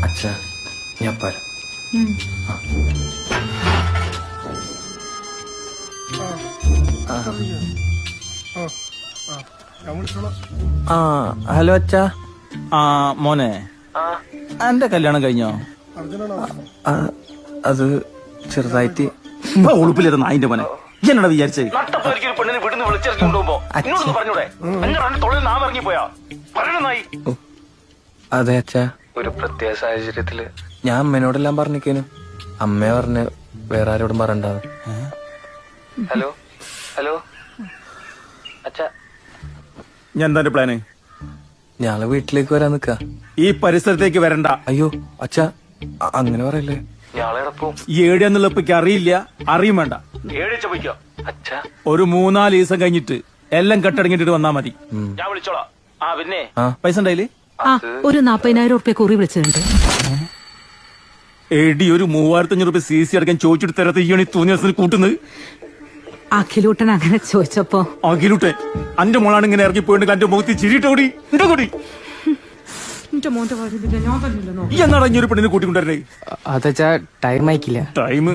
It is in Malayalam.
അച്ഛാ ഞാൻ പറയാം. ഹലോ അച്ഛാ. മോനെ, എന്റെ കല്യാണം കഴിഞ്ഞോ? അത് ചെറുതായിട്ട് ഉളുപ്പിലേത് നായിന്റെ മോനെ. എന്നോട് വിചാരിച്ചേ അതെ അച്ഛാ, ഒരു പ്രത്യേക സാഹചര്യത്തില് ഞാൻ അമ്മേനോടെല്ലാം പറഞ്ഞിരിക്കേനു. അമ്മ പറഞ്ഞ് വേറെ ആരോടും പറയണ്ടാവും. ഹലോ ഹലോ അച്ഛാ, ഞാൻ എന്താ പ്ലാന്? ഞാള് വീട്ടിലേക്ക് വരാൻ നിക്ക. ഈ പരിസരത്തേക്ക് വരണ്ട. അയ്യോ അച്ഛാ, അങ്ങനെ പറയല്ലേ. ഏടിയാന്നുള്ളപ്പോ അറിയില്ല, അറിയും വേണ്ട. അച്ഛാ ഒരു 3-4 ദിവസം കഴിഞ്ഞിട്ട് എല്ലാം കെട്ടടങ്ങിട്ട് വന്നാ മതി. ഞാൻ വിളിച്ചോളാം. പിന്നെ പൈസ ഉണ്ടായില്ലേ? ഒരു 40,000 ഉറുപ്പ്യ കുറി വിളിച്ചിട്ടുണ്ട്. എടി, ഒരു 3,500 രൂപ CC അടക്കാൻ ചോദിച്ചിട്ട് തരാത്ത ഈ തോന്നിയ കൂട്ടുന്നത്. അഖിലൂട്ടൻ അങ്ങനെ ചോദിച്ചപ്പോ അഖിലൂട്ടൻ അന്റെ മോളാണ് ഇങ്ങനെ ഇറങ്ങി പോയിട്ട് എന്റെ മുഖത്ത് ചിരിട്ടോടി കൂടി ഈ എന്നാണ് 500 പെണ്ണിനെ കൂട്ടിക്കൊണ്ടേ. അതച്ചാ ടൈം ആയിക്കില്ല. ടൈം